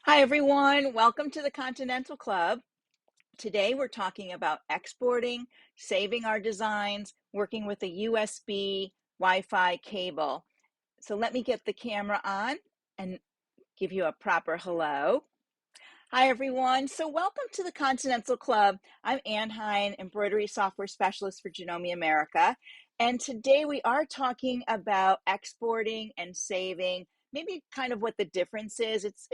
Hi, everyone. Welcome to the Continental Club. Today, we're talking about exporting, saving our designs, working with a USB Wi-Fi cable. So let me get the camera on and give you a proper hello. Hi, everyone. So welcome to the Continental Club. I'm Ann Hine, embroidery software specialist for Janome America. And today we are talking about exporting and saving, maybe kind of what the difference is. It's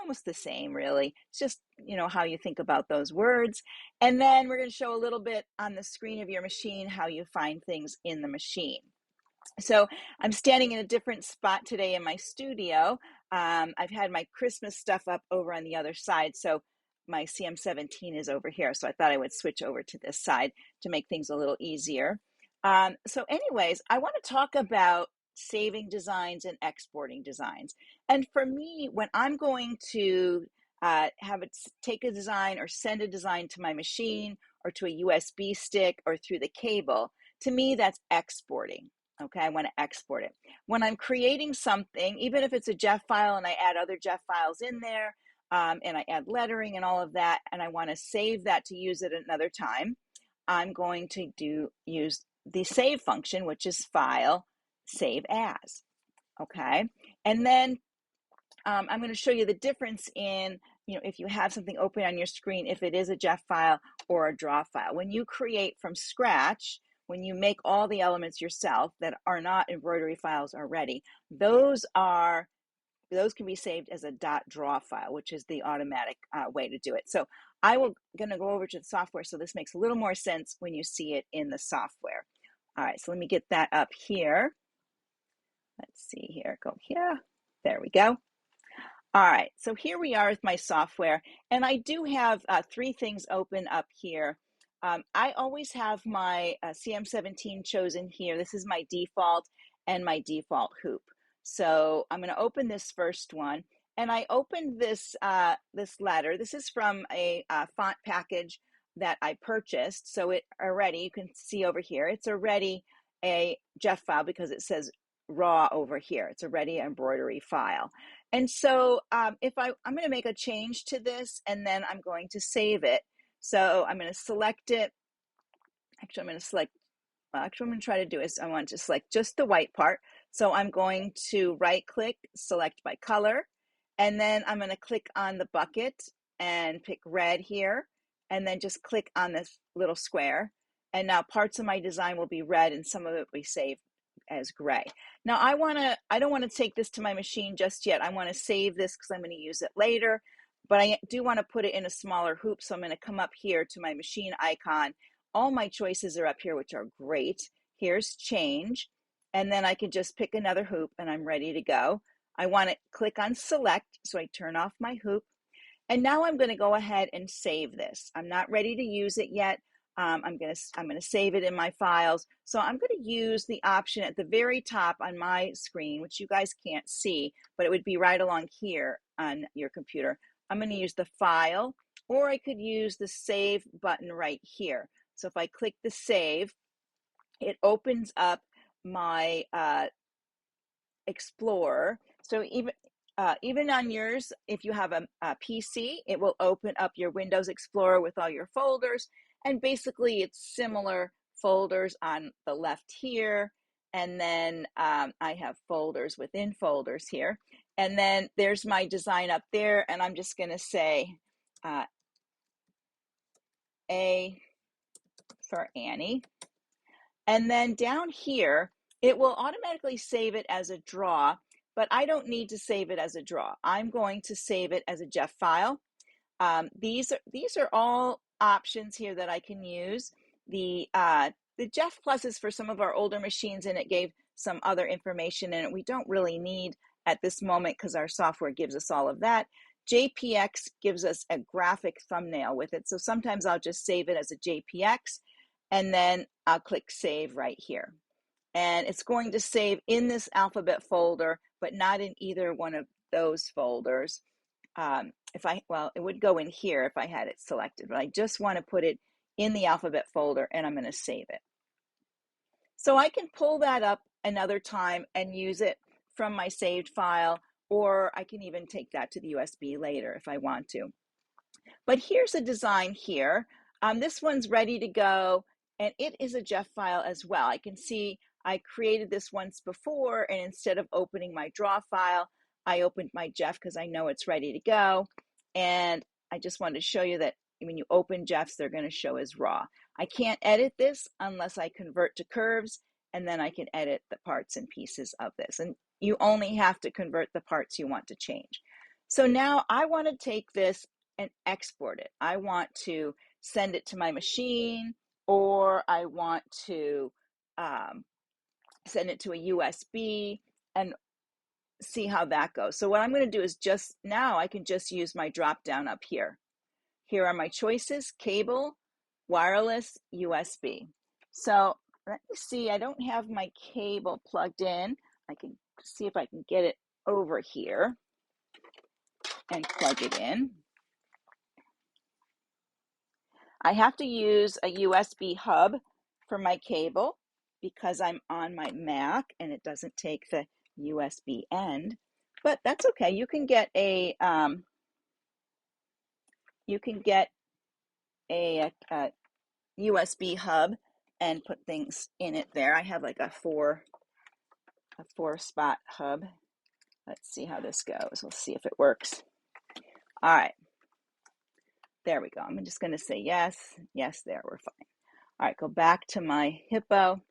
almost the same, really. It's just, how you think about those words. And then we're going to show a little bit on the screen of your machine, how you find things in the machine. So I'm standing in a different spot today in my studio. I've had my Christmas stuff up over on the other side. So my CM17 is over here. So I thought I would switch over to this side to make things a little easier. So anyways, I want to talk about saving designs and exporting designs. And for me, when I'm going to have it take a design or send a design to my machine or to a USB stick or through the cable, to me, that's exporting. Okay, I want to export it. When I'm creating something, even if it's a JEF file and I add other JEF files in there, and I add lettering and all of that, and I want to save that to use it another time, I'm going to use the save function, which is File, Save As. Okay, and then I'm going to show you the difference in, if you have something open on your screen, if it is a JEF file or a draw file. When you create from scratch, when you make all the elements yourself that are not embroidery files already, those can be saved as a .draw file, which is the automatic way to do it. So I'm going to go over to the software so this makes a little more sense when you see it in the software. All right, so let me get that up here. Let's see here, go here. There we go. All right, so here we are with my software, and I do have three things open up here. I always have my CM17 chosen here. This is my default and my default hoop. So I'm going to open this first one, and I opened this this letter. This is from a font package that I purchased. So it already, you can see over here, it's already a JEF file because it says raw over here. It's already an embroidery file. And so I'm going to make a change to this, and then I'm going to save it. So I'm going to select it. Actually, I'm going to select, what I'm going to try to do is I want to select just the white part. So I'm going to right click, select by color, and then I'm going to click on the bucket and pick red here, and then just click on this little square. And now parts of my design will be red and some of it will be saved as gray. Now I don't want to take this to my machine just yet. I want to save this because I'm going to use it later, but I do want to put it in a smaller hoop. So I'm going to come up here to my machine icon. All my choices are up here, which are great. Here's change. And then I can just pick another hoop and I'm ready to go. I want to click on select. So I turn off my hoop. And now I'm going to go ahead and save this. I'm not ready to use it yet. I'm going to save it in my files. So I'm going to use the option at the very top on my screen, which you guys can't see, but it would be right along here on your computer. I'm going to use the file, or I could use the save button right here. So if I click the save, it opens up my Explorer. So even on yours, if you have a PC, it will open up your Windows Explorer with all your folders. And basically, it's similar folders on the left here. And then I have folders within folders here. And then there's my design up there. And I'm just going to say A for Annie. And then down here, it will automatically save it as a draw, but I don't need to save it as a draw. I'm going to save it as a JEF file. These are all options here that I can use. The JEF Plus is for some of our older machines, and it gave some other information in it we don't really need at this moment because our software gives us all of that. JPX gives us a graphic thumbnail with it, so sometimes I'll just save it as a JPX, and then I'll click Save right here. And it's going to save in this alphabet folder, but not in either one of those folders. It would go in here if I had it selected, but I just want to put it in the alphabet folder, and I'm going to save it. So I can pull that up another time and use it from my saved file, or I can even take that to the USB later if I want to. But here's a design here. This one's ready to go, and it is a JEF file as well. I can see I created this once before, and instead of opening my draw file, I opened my JEF because I know it's ready to go. And I just wanted to show you that when you open JEFs, they're going to show as raw. I can't edit this unless I convert to curves, and then I can edit the parts and pieces of this. And you only have to convert the parts you want to change. So now I want to take this and export it. I want to send it to my machine, or I want to send it to a USB and see how that goes. So what I'm going to do is just now I can just use my drop down up here. Here are my choices: cable, wireless, USB. So let me see, I don't have my cable plugged in. I can see if I can get it over here and plug it in. I have to use a USB hub for my cable because I'm on my Mac and it doesn't take the USB end, but that's okay. You can get a USB hub and put things in it there. I have like a four spot hub. Let's see how this goes. We'll see if it works. All right. There we go. I'm just going to say yes. Yes, there, we're fine. All right, go back to my hippo.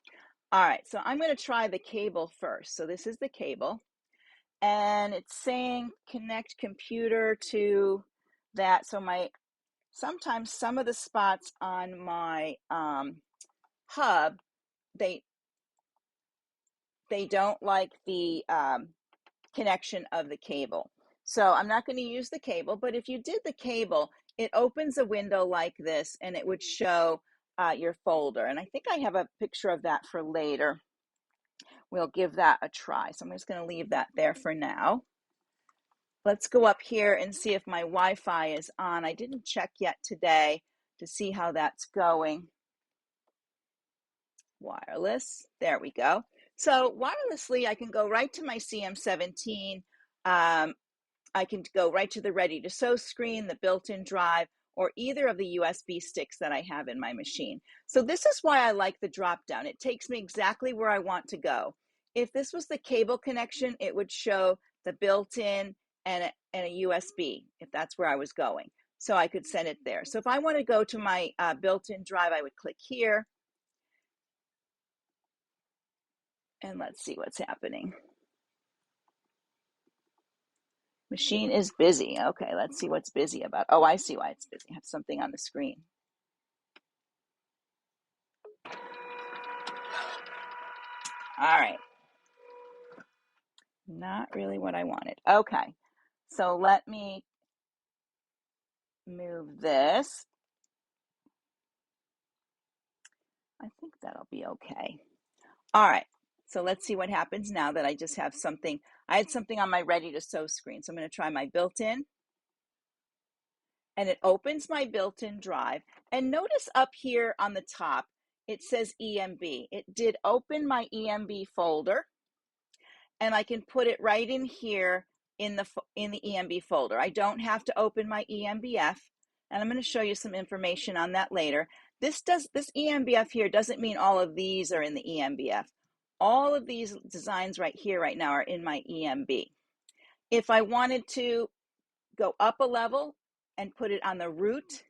All right, so I'm going to try the cable first. So this is the cable, and it's saying connect computer to that. So sometimes some of the spots on my hub, they don't like the connection of the cable. So I'm not going to use the cable, but if you did the cable, it opens a window like this and it would show your folder. And I think I have a picture of that for later. We'll give that a try. So I'm just going to leave that there for now. Let's go up here and see if my Wi-Fi is on. I didn't check yet today to see how that's going. Wireless, there we go. So wirelessly, I can go right to my CM17. I can go right to the ready to sew screen, the built-in drive, or either of the USB sticks that I have in my machine. So this is why I like the drop down. It takes me exactly where I want to go. If this was the cable connection, it would show the built-in and a USB, if that's where I was going. So I could send it there. So if I want to go to my built-in drive, I would click here. And let's see what's happening. Machine is busy. Okay, let's see what's busy about. Oh, I see why it's busy. I have something on the screen. All right. Not really what I wanted. Okay, so let me move this. I think that'll be okay. All right, so let's see what happens now that I just have something. I had something on my ready to sew screen. So I'm going to try my built-in. And it opens my built-in drive. And notice up here on the top, it says EMB. It did open my EMB folder. And I can put it right in here in the EMB folder. I don't have to open my EMBF, and I'm going to show you some information on that later. This EMBF here doesn't mean all of these are in the EMBF. All of these designs right here right now are in my EMB. If I wanted to go up a level and put it on the root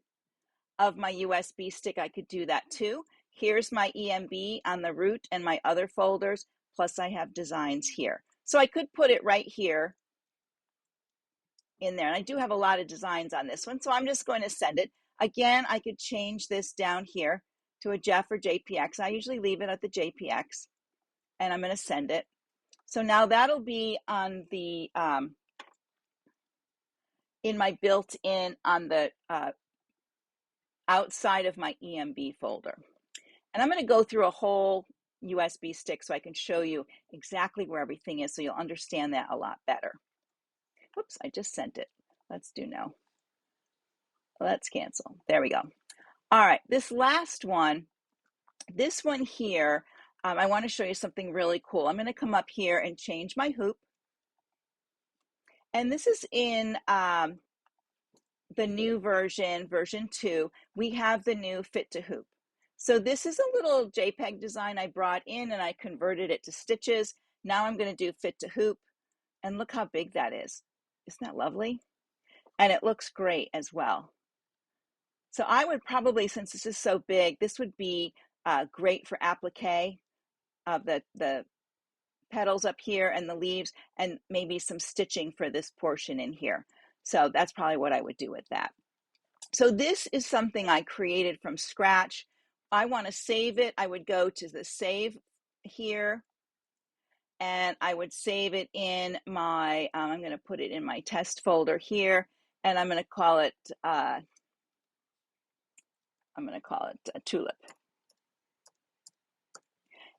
of my USB stick, I could do that too. Here's my EMB on the root and my other folders, plus I have designs here. So I could put it right here in there. And I do have a lot of designs on this one, so I'm just going to send it. Again, I could change this down here to a JEF or JPX. I usually leave it at the JPX, and I'm going to send it. So now that'll be on the in my built-in on the outside of my EMB folder. And I'm going to go through a whole USB stick so I can show you exactly where everything is so you'll understand that a lot better. Whoops, I just sent it. Let's do no. Let's cancel. There we go. All right, this last one, this one here, I want to show you something really cool. I'm going to come up here and change my hoop. And this is in the new version, version 2. We have the new fit to hoop. So this is a little JPEG design I brought in and I converted it to stitches. Now I'm going to do fit to hoop, and look how big that is. Isn't that lovely? And it looks great as well. So I would probably, since this is so big, this would be great for applique of the petals up here and the leaves, and maybe some stitching for this portion in here. So that's probably what I would do with that. So this is something I created from scratch. I want to save it. I would go to the save here, and I would save it in my, I'm going to put it in my test folder here, and I'm going to call it a tulip.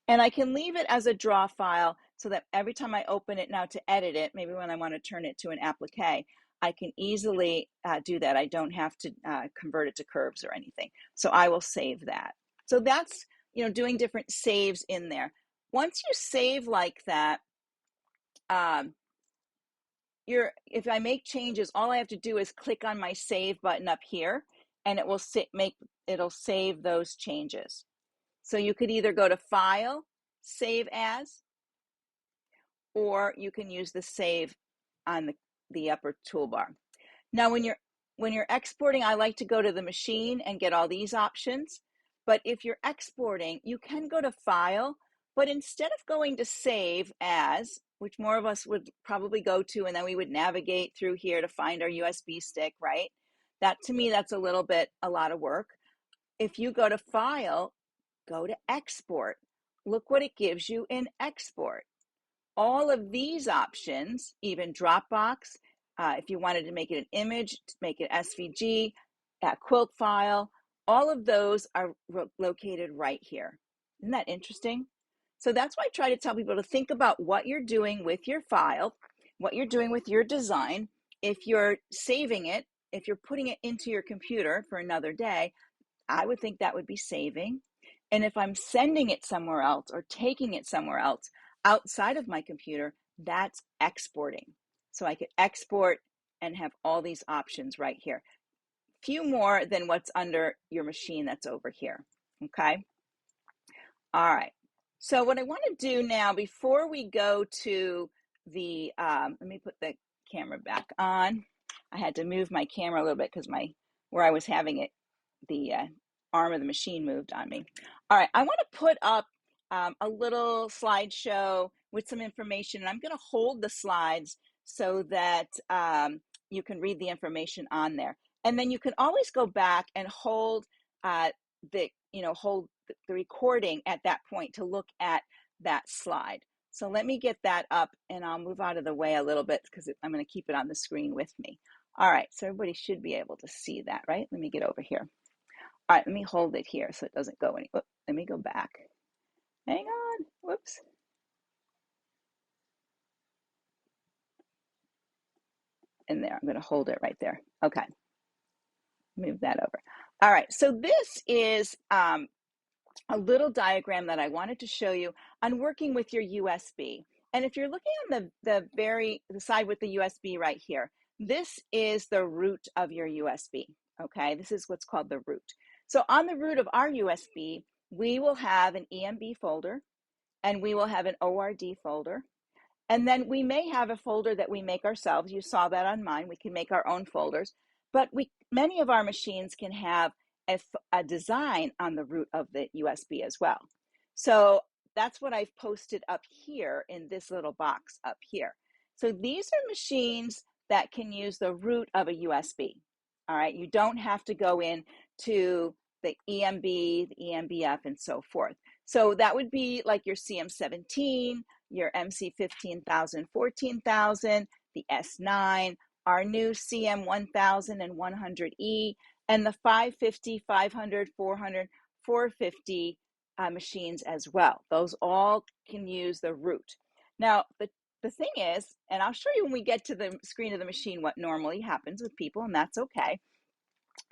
And I can leave it as a draw file so that every time I open it now to edit it, maybe when I want to turn it to an applique, I can easily do that. I don't have to convert it to curves or anything. So I will save that. So that's, doing different saves in there. Once you save like that, if I make changes, all I have to do is click on my save button up here, and it will it'll save those changes. So you could either go to File, Save As, or you can use the Save on the upper toolbar. Now, when you're exporting, I like to go to the machine and get all these options. But if you're exporting, you can go to File, but instead of going to Save As, which more of us would probably go to, and then we would navigate through here to find our USB stick, right? That, to me, that's a lot of work. If you go to File, go to Export. Look what it gives you in Export. All of these options, even Dropbox, if you wanted to make it an image, make it SVG, quilt file, all of those are located right here. Isn't that interesting? So that's why I try to tell people to think about what you're doing with your file, what you're doing with your design. If you're saving it, if you're putting it into your computer for another day, I would think that would be saving. And if I'm sending it somewhere else or taking it somewhere else outside of my computer, that's exporting. So I could export and have all these options right here. Few more than what's under your machine that's over here, okay? All right, so what I want to do now, before we go to the, let me put the camera back on. I had to move my camera a little bit because where I was having it, the arm of the machine moved on me. All right, I want to put up a little slideshow with some information, and I'm going to hold the slides so that you can read the information on there. And then you can always go back and hold the recording at that point to look at that slide. So let me get that up, and I'll move out of the way a little bit because I'm going to keep it on the screen with me. All right, so everybody should be able to see that, right? Let me get over here. All right, let me hold it here so it doesn't go any. Let me go back. Hang on. Whoops. And there, I'm going to hold it right there. Okay. Move that over. All right, so this is a little diagram that I wanted to show you on working with your USB. And if you're looking on the side with the USB right here, this is the root of your USB. Okay, this is what's called the root. So on the root of our USB, we will have an EMB folder, and we will have an ORD folder. And then we may have a folder that we make ourselves. You saw that on mine. We can make our own folders. But many of our machines can have a design on the root of the USB as well. So that's what I've posted up here in this little box up here. So these are machines that can use the root of a USB. All right, you don't have to go in to the EMB, the EMBF, and so forth. So that would be like your CM17, your MC 15,000, 14,000, the S9, our new CM1000 and 100E, and the 550, 500, 400, 450 machines as well. Those all can use the root. Now, the thing is, and I'll show you when we get to the screen of the machine what normally happens with people, and that's okay.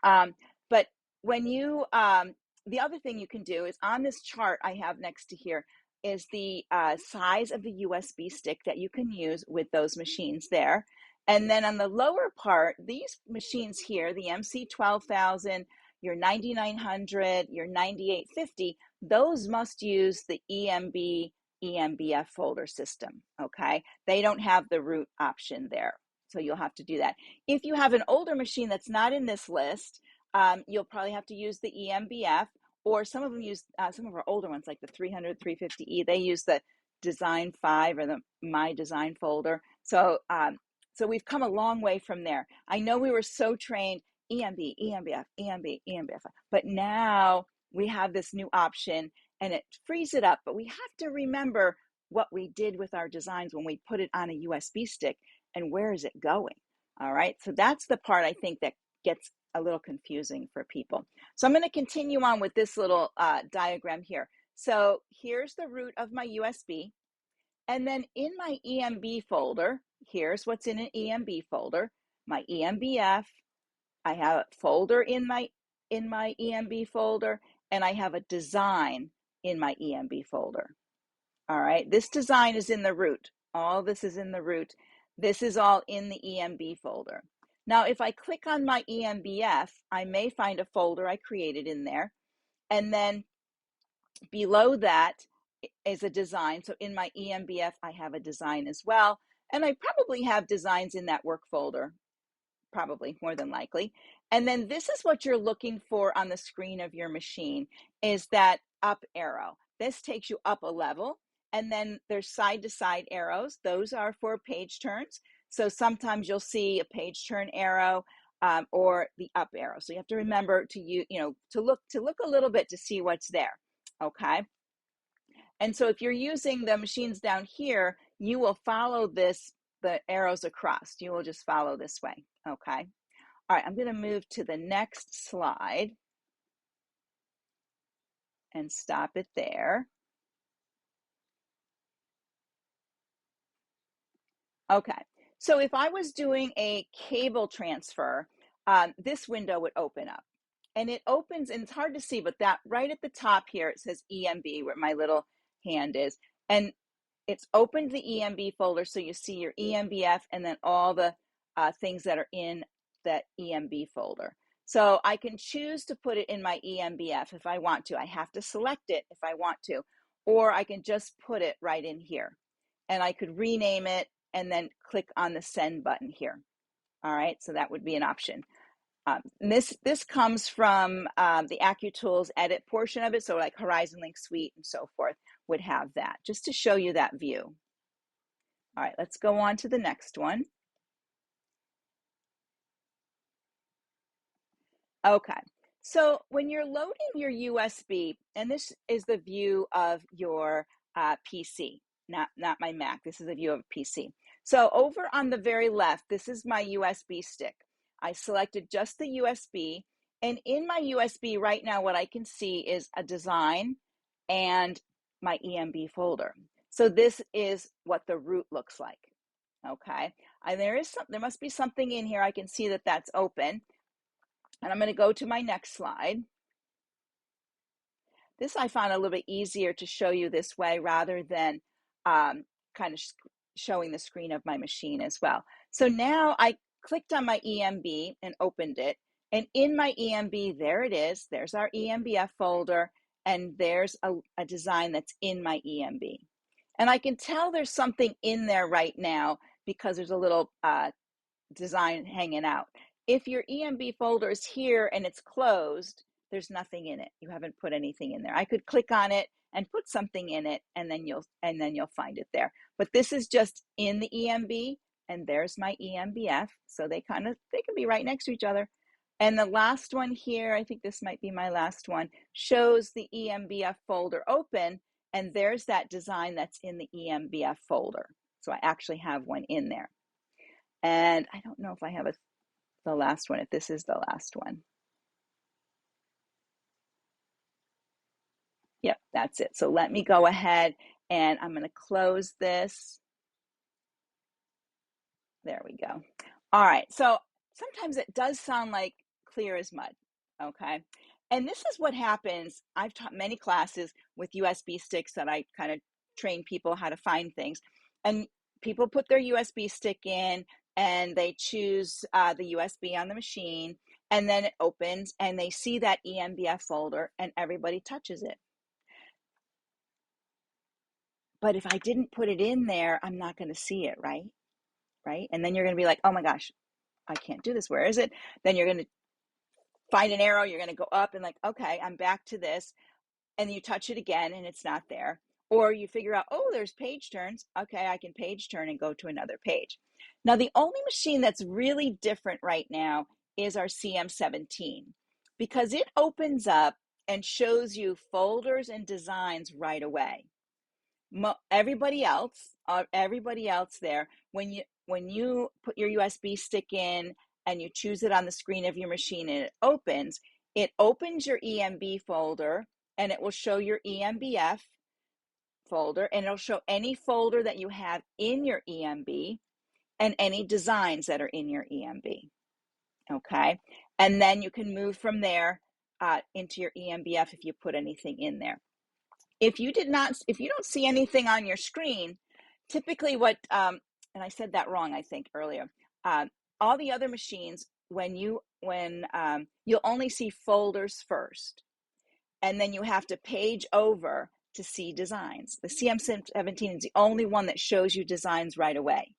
But when you, the other thing you can do is on this chart I have next to here is the size of the USB stick that you can use with those machines there. And then on the lower part, these machines here, the MC 12,000, your 9900, your 9850, those must use the EMB, EMBF folder system, okay? They don't have the root option there, so you'll have to do that. If you have an older machine that's not in this list, you'll probably have to use the EMBF, or some of them use, some of our older ones, like the 300, 350E, they use the Design 5 or the My Design folder. So we've come a long way from there. I know we were so trained, EMB, EMBF, EMB, EMBF, but now we have this new option and it frees it up, but we have to remember what we did with our designs when we put it on a USB stick and where is it going, all right? So that's the part I think that gets a little confusing for people. So I'm gonna continue on with this little diagram here. So here's the root of my USB. And then in my EMB folder, here's what's in an EMB folder, my EMBF. I have a folder in my EMB folder, and I have a design in my EMB folder. All right, this design is in the root. All this is in the root. This is all in the EMB folder. Now, if I click on my EMBF, I may find a folder I created in there. And then below that is a design. So in my EMBF, I have a design as well. And I probably have designs in that work folder, probably more than likely. And then this is what you're looking for on the screen of your machine, is that up arrow. This takes you up a level. And then there's side to side arrows. Those are for page turns. So sometimes you'll see a page turn arrow or the up arrow. So you have to remember to to look a little bit to see what's there. Okay. And so if you're using the machines down here, you will follow the arrows across. You will just follow this way, okay? All right, I'm gonna move to the next slide and stop it there. Okay, so if I was doing a cable transfer, this window would open up. And it opens, and it's hard to see, but that right at the top here, it says EMB, where my little hand is. And it's opened the EMB folder, so you see your EMBF and then all the things that are in that EMB folder. So I can choose to put it in my EMBF if I want to. I have to select it if I want to, or I can just put it right in here. And I could rename it and then click on the send button here. All right, so that would be an option. This comes from the AccuTools edit portion of it, so like Horizon Link Suite and so forth would have that, just to show you that view. All right, let's go on to the next one. Okay, so when you're loading your USB, and this is the view of your PC, not my Mac, this is a view of a PC. So over on the very left, this is my USB stick. I selected just the USB, and in my USB right now, what I can see is a design and my EMB folder. So this is what the root looks like, okay? And there must be something in here. I can see that that's open. And I'm gonna go to my next slide. This I found a little bit easier to show you this way rather than kind of showing the screen of my machine as well. So now I clicked on my EMB and opened it. And in my EMB, there it is. There's our EMBF folder, and there's a design that's in my EMB. And I can tell there's something in there right now because there's a little design hanging out. If your EMB folder is here and it's closed, there's nothing in it. You haven't put anything in there. I could click on it and put something in it, and then you'll find it there. But this is just in the EMB, and there's my EMBF. So they can be right next to each other. And the last one here, I think this might be my last one, shows the EMBF folder open, and there's that design that's in the EMBF folder. So I actually have one in there. And I don't know if I have the last one, if this is the last one. Yep, that's it. So let me go ahead and I'm going to close this. There we go. All right, so sometimes it does sound like clear as mud, okay? And this is what happens. I've taught many classes with USB sticks that I kind of train people how to find things. And people put their USB stick in, and they choose the USB on the machine, and then it opens and they see that EMBF folder and everybody touches it. But if I didn't put it in there, I'm not going to see it, right? Right? And then you're going to be like, oh my gosh, I can't do this. Where is it? Then you're going to find an arrow. You're going to go up and like, okay, I'm back to this. And you touch it again and it's not there. Or you figure out, oh, there's page turns. Okay, I can page turn and go to another page. Now, the only machine that's really different right now is our CM17 because it opens up and shows you folders and designs right away. Everybody else there, when you put your USB stick in and you choose it on the screen of your machine and it opens your EMB folder and it will show your EMBF folder, and it'll show any folder that you have in your EMB and any designs that are in your EMB. Okay, and then you can move from there into your EMBF if you put anything in there. If you don't see anything on your screen, typically and I said that wrong, I think earlier. All the other machines, you'll only see folders first, and then you have to page over to see designs. The CM17 is the only one that shows you designs right away.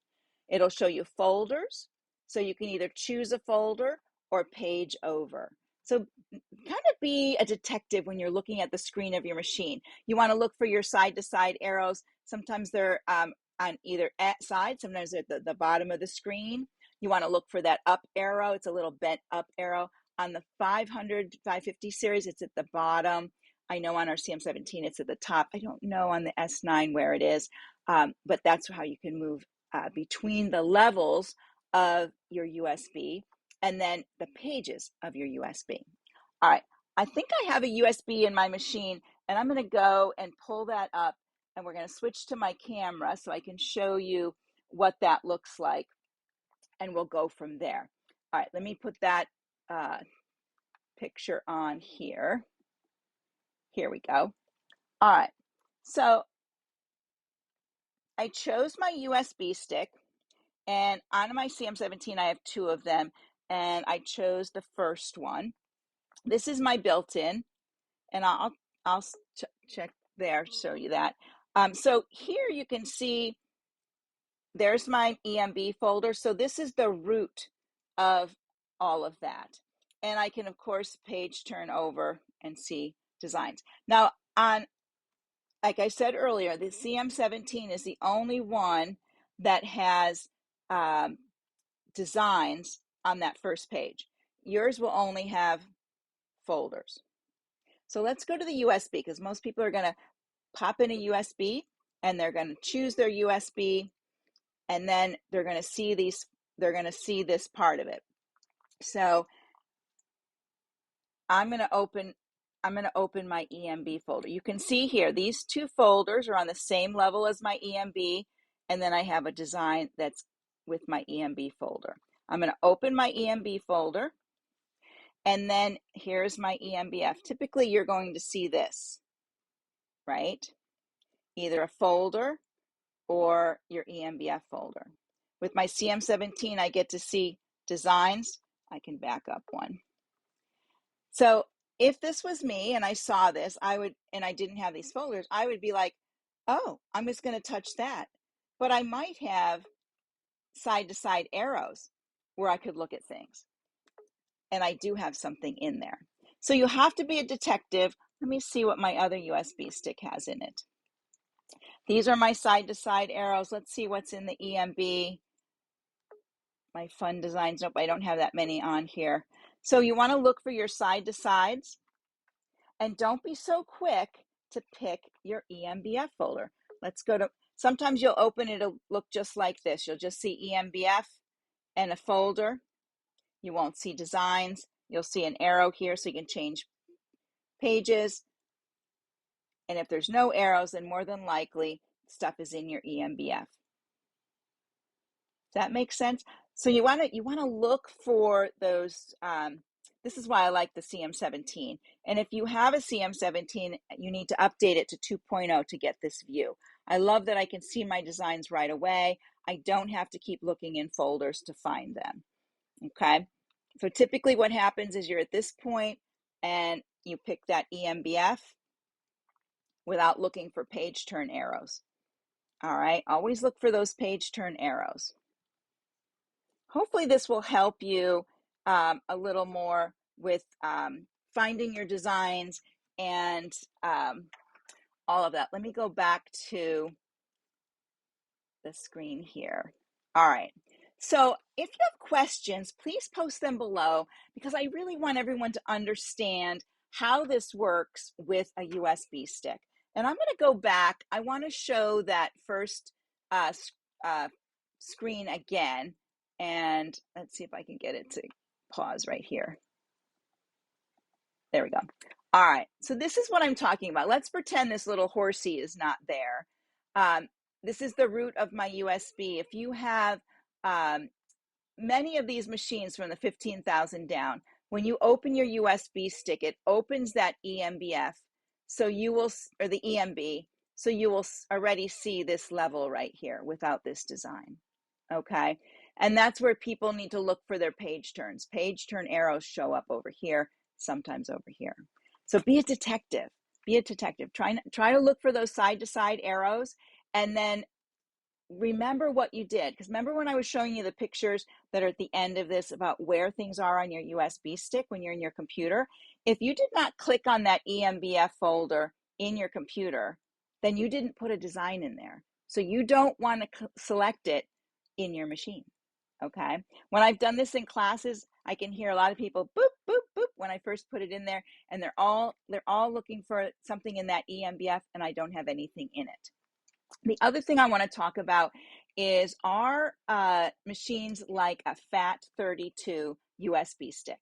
It'll show you folders, so you can either choose a folder or page over. So kind of be a detective when you're looking at the screen of your machine. You want to look for your side-to-side arrows. Sometimes they're on either side, sometimes they're at the bottom of the screen. You want to look for that up arrow. It's a little bent up arrow. On the 500, 550 series, it's at the bottom. I know on our CM17, it's at the top. I don't know on the S9 where it is, but that's how you can move between the levels of your USB and then the pages of your USB. All right, I think I have a USB in my machine, and I'm going to go and pull that up, and we're going to switch to my camera so I can show you what that looks like, and we'll go from there. All right, let me put that picture on here. Here we go. All right, so I chose my USB stick, and on my CM17, I have two of them, and I chose the first one. This is my built-in, and I'll check there, show you that. So here you can see there's my EMB folder. So this is the root of all of that. And I can, of course, page turn over and see designs. Now, like I said earlier, the CM17 is the only one that has designs on that first page. Yours will only have folders. So let's go to the USB, because most people are going to pop in a USB and they're going to choose their USB, and then they're going to see this part of it. So I'm going to open my EMB folder. You can see here, these two folders are on the same level as my EMB, and then I have a design that's with my EMB folder. I'm going to open my EMB folder, and then here's my EMBF. Typically, you're going to see this, right? Either a folder or your EMBF folder. With my CM17, I get to see designs. I can back up one. So if this was me and I saw this, and I didn't have these folders, I would be like, oh, I'm just going to touch that. But I might have side-to-side arrows where I could look at things. And I do have something in there. So you have to be a detective. Let me see what my other USB stick has in it. These are my side-to-side arrows. Let's see what's in the EMB. My fun designs. Nope, I don't have that many on here. So you want to look for your side-to-sides, and don't be so quick to pick your EMBF folder. Let's go to, sometimes you'll open it, it'll look just like this. You'll just see EMBF and a folder. You won't see designs. You'll see an arrow here so you can change pages. And if there's no arrows, then more than likely stuff is in your EMBF. Does that make sense? So you want to look for those This is why I like the CM17. And if you have a CM17, you need to update it to 2.0 to get this view. I love that I can see my designs right away. I don't have to keep looking in folders to find them. Okay, so typically what happens is you're at this point and you pick that EMBF without looking for page turn arrows. All right, always look for those page turn arrows. Hopefully this will help you a little more with finding your designs and all of that. Let me go back to the screen here. All right. So if you have questions, please post them below because I really want everyone to understand how this works with a USB stick. And I'm going to go back. I want to show that first screen again. And let's see if I can get it to pause right here. There we go. All right. So this is what I'm talking about. Let's pretend this little horsey is not there. This is the root of my USB. If you have many of these machines from the 15,000 down, when you open your USB stick, it opens that EMBF. So you will, or the EMB, so you will already see this level right here without this design. Okay. And that's where people need to look for their page turns. Page turn arrows show up over here, sometimes over here. So be a detective. Be a detective. Try to look for those side-to-side arrows, and then remember what you did. Because remember when I was showing you the pictures that are at the end of this about where things are on your USB stick when you're in your computer? If you did not click on that EMBF folder in your computer, then you didn't put a design in there. So you don't want to select it in your machine. Okay. When I've done this in classes, I can hear a lot of people boop, boop, boop when I first put it in there, and they're all looking for something in that EMBF, and I don't have anything in it. The other thing I want to talk about is our machines like a FAT32 USB stick.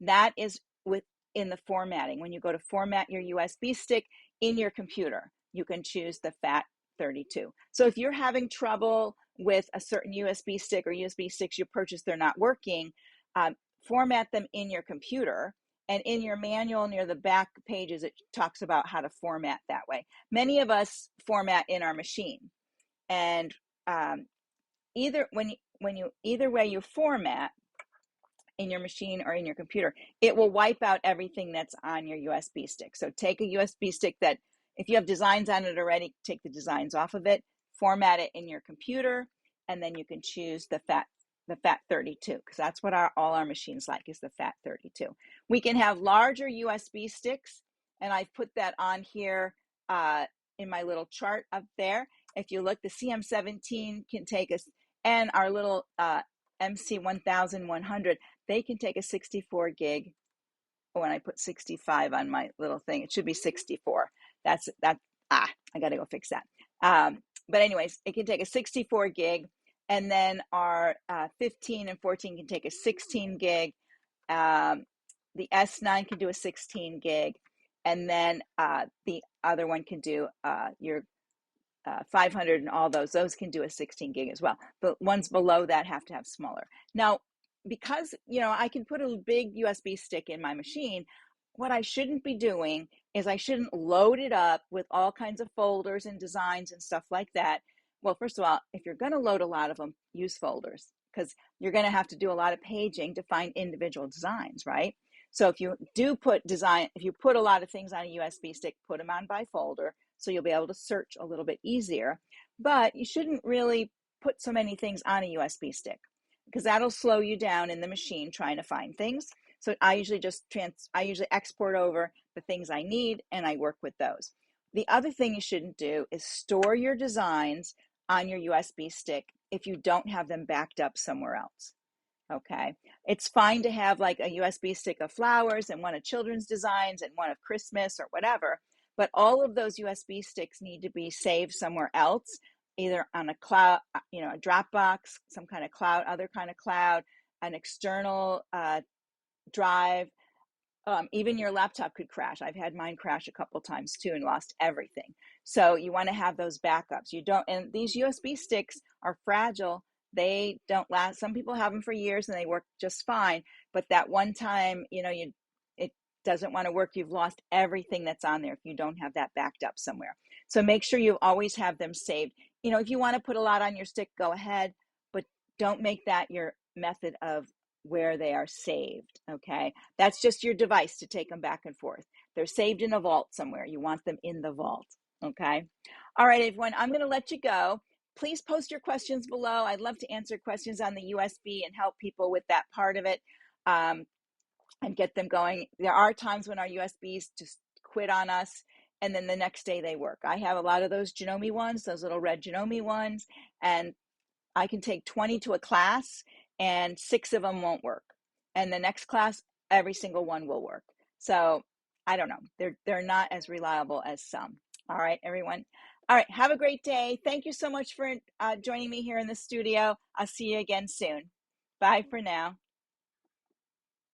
That is within the formatting. When you go to format your USB stick in your computer, you can choose the FAT32. So if you're having trouble with a certain USB stick or USB sticks you purchased, they're not working, format them in your computer. And in your manual near the back pages, it talks about how to format that way. Many of us format in our machine, and either way you format in your machine or in your computer, it will wipe out everything that's on your USB stick. So take a USB stick that, if you have designs on it already, take the designs off of it, format it in your computer, and then you can choose the FAT32, because that's what all our machines like, is the FAT32. We can have larger USB sticks, and I've put that on here in my little chart up there. If you look, the CM17 can take us, and our little MC1100, they can take a 64 gig. When I put 65 on my little thing, it should be 64. I got to go fix that. But anyways, it can take a 64 gig. And then our 15 and 14 can take a 16 gig. The S9 can do a 16 gig. And then the other one can do your 500 and all those can do a 16 gig as well. The ones below that have to have smaller. Now, because, I can put a big USB stick in my machine, what I shouldn't be doing is I shouldn't load it up with all kinds of folders and designs and stuff like that. Well, first of all, if you're going to load a lot of them, use folders, because you're going to have to do a lot of paging to find individual designs, right? So if you do if you put a lot of things on a USB stick, put them on by folder, so you'll be able to search a little bit easier. But you shouldn't really put so many things on a USB stick, because that'll slow you down in the machine trying to find things. So I usually export over the things I need, and I work with those. The other thing you shouldn't do is store your designs on your USB stick if you don't have them backed up somewhere else. Okay, it's fine to have like a USB stick of flowers and one of children's designs and one of Christmas or whatever, but all of those USB sticks need to be saved somewhere else, either on a cloud, a Dropbox, some kind of cloud, other kind of cloud, an external drive. Even your laptop could crash. I've had mine crash a couple times too and lost everything. So you want to have those backups. And these USB sticks are fragile. They don't last. Some people have them for years and they work just fine, but that one time, it doesn't want to work. You've lost everything that's on there if you don't have that backed up somewhere. So make sure you always have them saved. If you want to put a lot on your stick, go ahead, but don't make that your method of where they are saved, okay? That's just your device to take them back and forth. They're saved in a vault somewhere. You want them in the vault, okay? All right, everyone, I'm going to let you go. Please post your questions below. I'd love to answer questions on the USB and help people with that part of it, and get them going. There are times when our USBs just quit on us, and then the next day they work. I have a lot of those Janome ones, those little red Janome ones, and I can take 20 to a class and 6 of them won't work. And the next class, every single one will work. So I don't know. They're not as reliable as some. All right, everyone. All right, have a great day. Thank you so much for joining me here in the studio. I'll see you again soon. Bye for now.